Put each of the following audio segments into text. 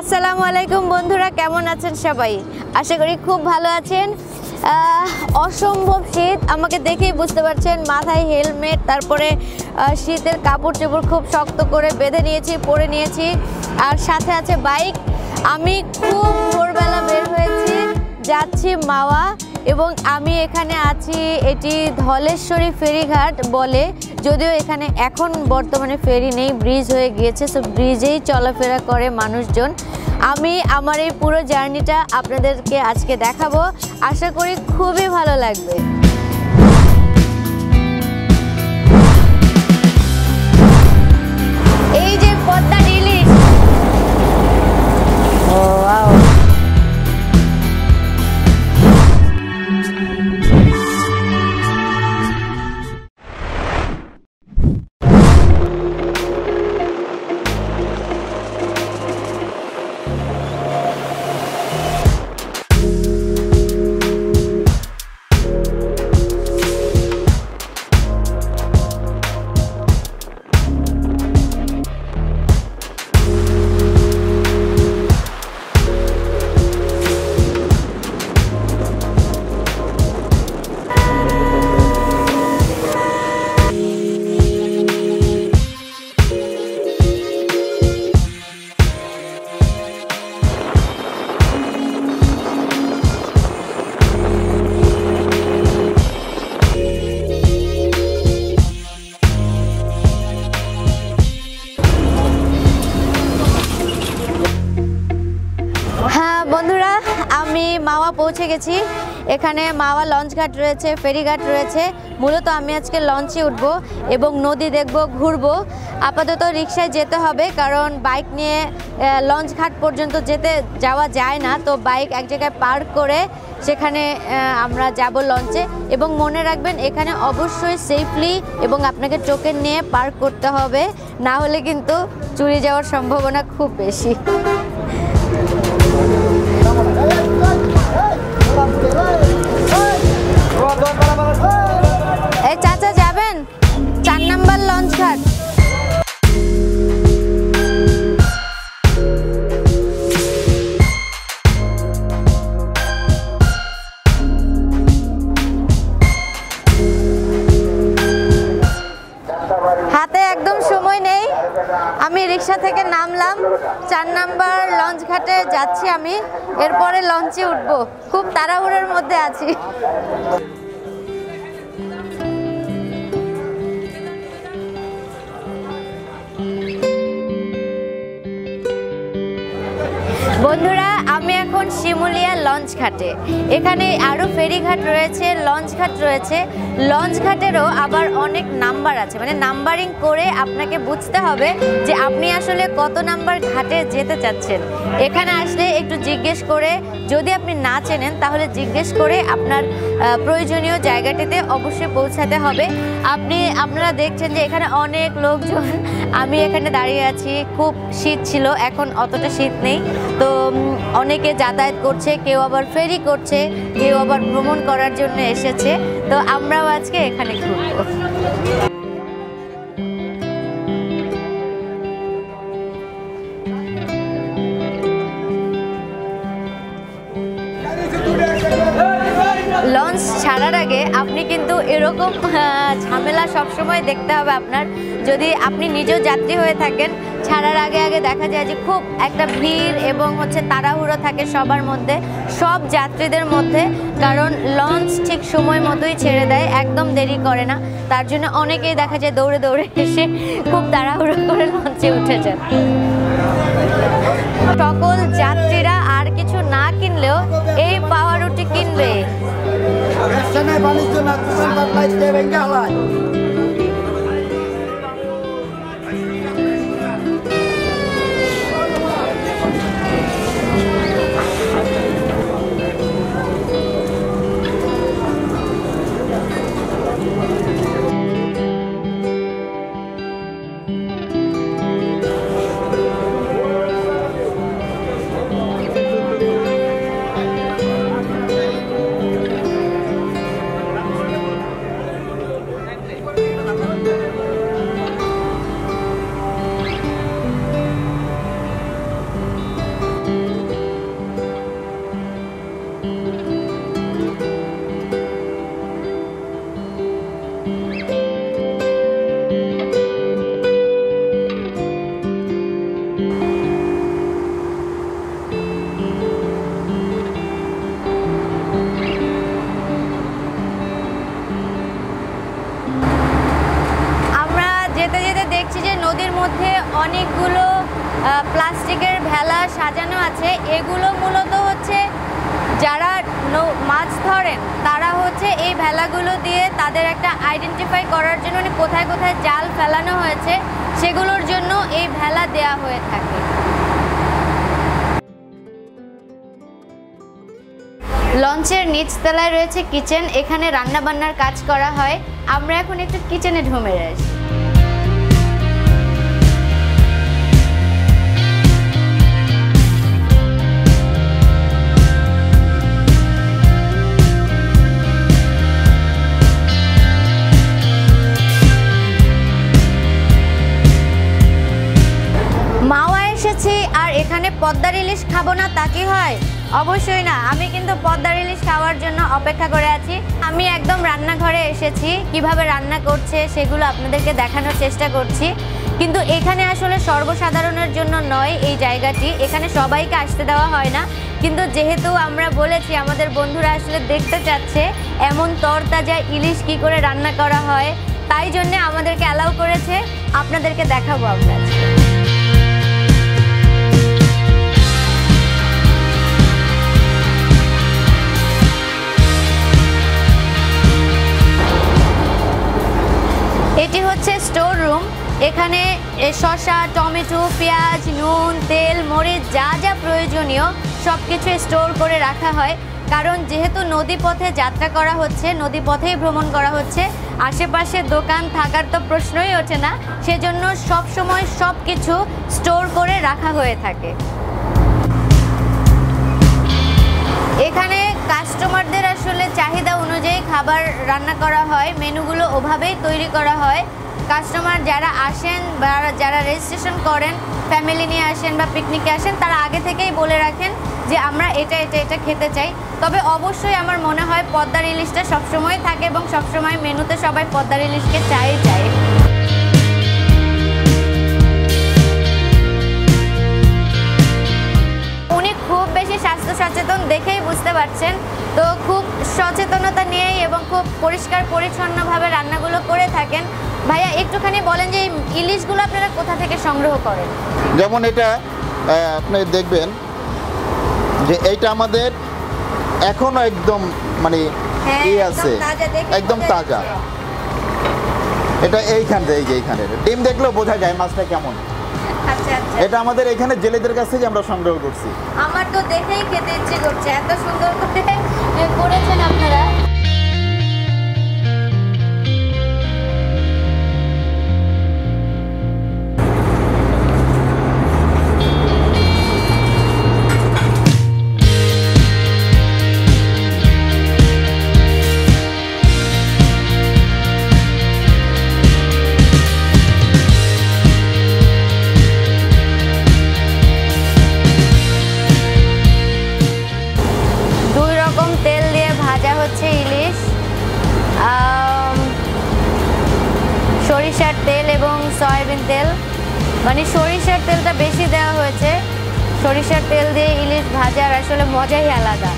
আসসালামু আলাইকুম বন্ধুরা, কেমন আছেন সবাই? আশা করি খুব ভালো আছেন। অসম্ভব শীত, আমাকে দেখেই বুঝতে পারছেন। মাথায় হেলমেট, তারপরে শীতের কাপড় চোপড় খুব শক্ত করে বেঁধে নিয়েছি, পরে নিয়েছি, আর সাথে আছে বাইক। আমি খুব ভোরবেলা বের হয়েছি, যাচ্ছি মাওয়া, এবং আমি এখানে আছি, এটি ধলেশ্বরী ফেরিঘাট বলে। যদিও এখানে এখন বর্তমানে ফেরি নেই, ব্রিজ হয়ে গিয়েছে, সো ব্রিজেই চলাফেরা করে মানুষজন। আমি আমার এই পুরো জার্নিটা আপনাদেরকে আজকে দেখাবো, আশা করি খুবই ভালো লাগবে। এই যে পদ্মা ইলিশ, ও ওয়াও, বন্ধুরা আমি মাওয়া পৌঁছে গেছি। এখানে মাওয়া লঞ্চ ঘাট রয়েছে, ফেরিঘাট রয়েছে। মূলত আমি আজকে লঞ্চে উঠব এবং নদী দেখব, ঘুরবো। আপাতত রিক্সায় যেতে হবে, কারণ বাইক নিয়ে লঞ্চ ঘাট পর্যন্ত যাওয়া যায় না। তো বাইক এক জায়গায় পার্ক করে সেখানে আমরা যাব লঞ্চে। এবং মনে রাখবেন, এখানে অবশ্যই সেফলি এবং আপনাকে টোকেন নিয়ে পার্ক করতে হবে, না হলে কিন্তু চুরি যাওয়ার সম্ভাবনা খুব বেশি। এই চাচা যাবেন 4 নম্বর লঞ্চ ঘাট। হাতে একদম সময় নেই, আমি রিক্সা থেকে নামলাম, 4 নম্বর লঞ্চ ঘাটে যাচ্ছি আমি। এরপরে লঞ্চে উঠবো, খুব তাড়াহুড়োর মধ্যে আছি। বন্ধুরা আমি এখন শিমুলিয়া লঞ্চ ঘাটে। এখানে আরও ফেরিঘাট রয়েছে, লঞ্চ ঘাট রয়েছে। লঞ্চ ঘাটেরও আবার অনেক নাম্বার আছে, মানে নাম্বারিং করে আপনাকে বুঝতে হবে যে আপনি আসলে কত নাম্বার ঘাটে যেতে চাচ্ছেন। এখানে আসলে একটু জিজ্ঞেস করে, যদি আপনি না চেনেন তাহলে জিজ্ঞেস করে আপনার প্রয়োজনীয় জায়গাটিতে অবশ্যই পৌঁছাতে হবে। আপনারা দেখছেন যে এখানে অনেক লোকজন। আমি এখানে দাঁড়িয়ে আছি, খুব শীত ছিল, এখন অতটা শীত নেই। তো অনেকে যাতায়াত করছে, কেউ আবার ফেরি করছে, কেউ আবার ভ্রমণ করার জন্য এসেছে। তো আমরাও আজকে এখানে ঘুরবো। লঞ্চ ছাড়ার আগে আপনি কিন্তু এরকম ঝামেলা সবসময় দেখতে হবে আপনার। যদি আপনি নিজেও যাত্রী হয়ে থাকেন, ছাড়ার আগে দেখা যায় যে খুব একটা ভিড় এবং তাড়াহুড়ো থাকে সবার মধ্যে, সব যাত্রীদের মধ্যে। কারণ লঞ্চ ঠিক সময় মতোই ছেড়ে দেয়, একদম দেরি করে না। তার জন্য অনেকেই দেখা যায় দৌড়ে দৌড়ে এসে খুব তাড়াহুড়ো করে লঞ্চে উঠে যান। সকল যাত্রীরা আর কিছু না কিনলেও এই পাউরুটি কিনবে। নদীর মধ্যে অনেকগুলো প্লাস্টিকের ভেলা সাজানো আছে। এগুলো মূলত হচ্ছে যারা মাছ ধরেন তারা হচ্ছে এই ভেলাগুলো দিয়ে তাদের একটা আইডেন্টিফাই করার জন্য, মানে কোথায় কোথায় জাল ফেলানো হয়েছে সেগুলোর জন্য এই ভেলা দেয়া হয়ে থাকে। লঞ্চের নিচতলায় রয়েছে কিচেন, এখানে রান্না বান্নার কাজ করা হয়। আমরা এখন একটু কিচেনে ঢুকে আসি। মাওয়া এসেছি আর এখানে পদ্মার ইলিশ খাবো না তা কি হয়? অবশ্যই না, আমি কিন্তু পদ্মার ইলিশ খাওয়ার জন্য অপেক্ষা করে আছি। আমি একদম রান্নাঘরে এসেছি, কিভাবে রান্না করছে সেগুলো আপনাদেরকে দেখানোর চেষ্টা করছি। কিন্তু এখানে আসলে সর্বসাধারণের জন্য নয় এই জায়গাটি, এখানে সবাইকে আসতে দেওয়া হয় না। কিন্তু যেহেতু আমরা বলেছি আমাদের বন্ধুরা আসলে দেখতে চাচ্ছে এমন তরতাজা ইলিশ কি করে রান্না করা হয়, তাই জন্য আমাদেরকে অ্যালাউ করেছে, আপনাদেরকে দেখাবো আমরা। এটি হচ্ছে স্টোর রুম। এখানে শসা, টমেটো, পেঁয়াজ, নুন, তেল, মরিচ যা যা প্রয়োজনীয় সব কিছু স্টোর করে রাখা হয়। কারণ যেহেতু নদীপথে যাত্রা করা হচ্ছে, নদীপথেই ভ্রমণ করা হচ্ছে, আশেপাশে দোকান থাকার তো প্রশ্নই ওঠে না, সেজন্য সব সময় সব কিছু স্টোর করে রাখা হয়ে থাকে। এখানে কাস্টমারদের আসলে চাহিদা অনুযায়ী খাবার রান্না করা হয়, মেনুগুলো ওভাবেই তৈরি করা হয়। কাস্টমার যারা আসেন বা যারা রেজিস্ট্রেশন করেন, ফ্যামিলি নিয়ে আসেন বা পিকনিকে আসেন, তারা আগে থেকেই বলে রাখেন যে আমরা এটা এটা এটা খেতে চাই। তবে অবশ্যই আমার মনে হয় পদ্মার ইলিশটা সবসময় থাকে এবং সবসময় মেনুতে সবাই পদ্মার ইলিশকে চাই। উনি খুব বেশি স্বাস্থ্য সচেতন, দেখেই বুঝতে পারছেন। তো খুব সচেতনতা নিয়েই এবং খুব পরিষ্কার পরিচ্ছন্নভাবে রান্নাগুলো করে থাকেন। ভাইয়া একটুখানি বলেন যে এই ইলিশগুলো আপনারা কোথা থেকে সংগ্রহ করেন? যেমন এটা আপনি দেখবেন যে এইটা আমাদের এখনো একদম মানে আছে, একদম তাজা। এটা এইখানে ডিম দেখলেও বোঝা যায় মাছটা কেমন। আচ্ছা, এটা আমাদের এখানে জেলেদের কাছ থেকে আমরা সংগ্রহ করছি। আমার তো দেখেই খেতে ইচ্ছে করছে, এত সুন্দর করে করেছেন আপনারা। সরিষার তেল এবং সয়াবিন তেল, মানে সরিষার তেলটা বেশি দেওয়া হয়েছে। সরিষার তেল দিয়ে ইলিশ ভাজার আসলে মজাই আলাদা।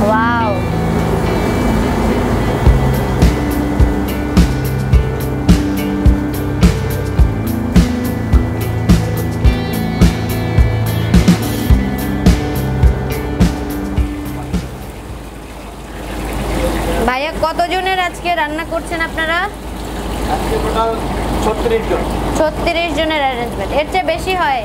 ওয়াও, ভাইয়া কতজনের আজকে রান্না করছেন আপনারা? আজকে টোটাল 36 জন। 36 জনের অ্যারেঞ্জমেন্ট, এর চেয়ে বেশি হয়?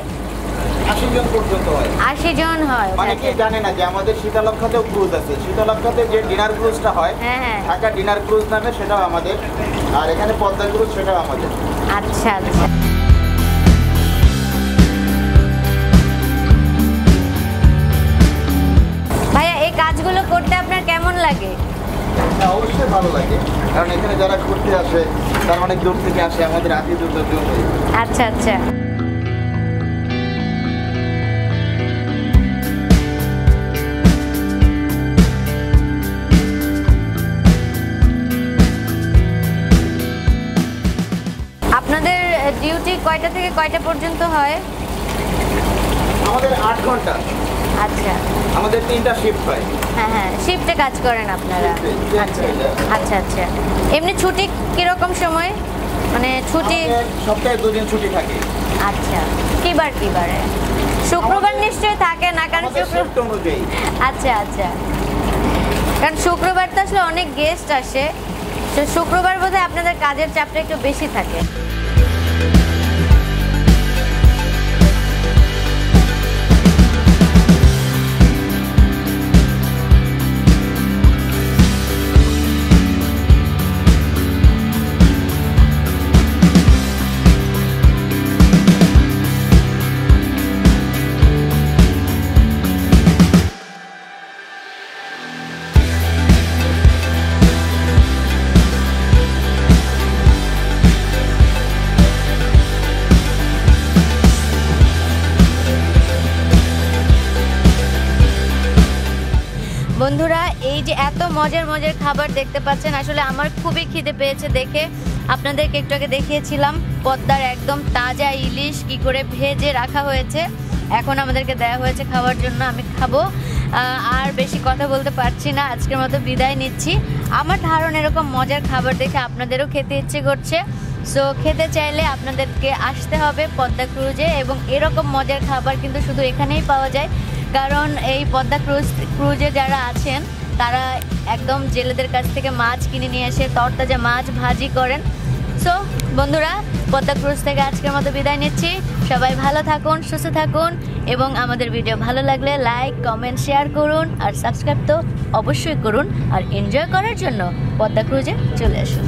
80 জন পর্যন্ত হয়। 80 জন হয়। মানে কি জানে না যে আমাদের শীতলক্ষাতেও ক্রুজ আছে। শীতলক্ষাতে যে ডিনার ক্রুজটা হয়, হ্যাঁ, ঢাকা ডিনার ক্রুজ নামে, সেটাও আমাদের। আর এখানে পদ্মা ক্রুজ, সেটাও আমাদের। আচ্ছা আচ্ছা। ভাইয়া এই কাজগুলো করতে আপনার কেমন লাগে? অবশ্যই ভালো লাগে, কারণ এখানে যারা ঘুরতে আসে তারা অনেক দূর থেকে আসে, আমাদের আত্মীয়দের জন্য। আচ্ছা আচ্ছা। আপনাদের ডিউটি কয়টা থেকে কয়টা পর্যন্ত হয়? আমাদের 8 ঘন্টা। আচ্ছা, আমাদের 3টা শিফট হয়। হ্যাঁ হ্যাঁ, শিফটে কাজ করেন আপনারা? আচ্ছা আচ্ছা আচ্ছা। এমনি ছুটি কিরকম সময়, মানে ছুটি? সপ্তাহে 2 দিন ছুটি থাকে। আচ্ছা, কিবার কিবারে? শুক্রবার নিশ্চয়ই থাকে না, কারণ শুক্রবার। আচ্ছা আচ্ছা, কারণ শুক্রবার তো আসলে অনেক গেস্ট আসে, তো শুক্রবার বোধহয় আপনাদের কাজের চাপটা একটু বেশি থাকে। বন্ধুরা, এই যে এত মজার মজার খাবার দেখতে পাচ্ছেন, আসলে আমার খুবই খিদে পেয়েছে দেখে। আপনাদেরকে একটু আগে দেখিয়েছিলাম পদ্মার একদম তাজা ইলিশ কি করে ভেজে রাখা হয়েছে, এখন আমাদেরকে দেওয়া হয়েছে খাওয়ার জন্য। আমি খাবো, আর বেশি কথা বলতে পারছি না, আজকের মতো বিদায় নিচ্ছি। আমার ধারণা এরকম মজার খাবার দেখে আপনাদেরও খেতে ইচ্ছে করছে, সো খেতে চাইলে আপনাদেরকে আসতে হবে পদ্মা ক্রুজে, এবং এরকম মজার খাবার কিন্তু শুধু এখানেই পাওয়া যায়, কারণ এই পদ্মা ক্রুজে যারা আছেন তারা একদম জেলেদের কাছ থেকে মাছ কিনে নিয়ে এসে তরতাজা মাছ ভাজি করেন। সো বন্ধুরা, পদ্মা ক্রুজ থেকে আজকের মতো বিদায় নিচ্ছি। সবাই ভালো থাকুন, সুস্থ থাকুন, এবং আমাদের ভিডিও ভালো লাগলে লাইক, কমেন্ট, শেয়ার করুন, আর সাবস্ক্রাইব তো অবশ্যই করুন। আর এনজয় করার জন্য পদ্মা ক্রুজে চলে আসুন।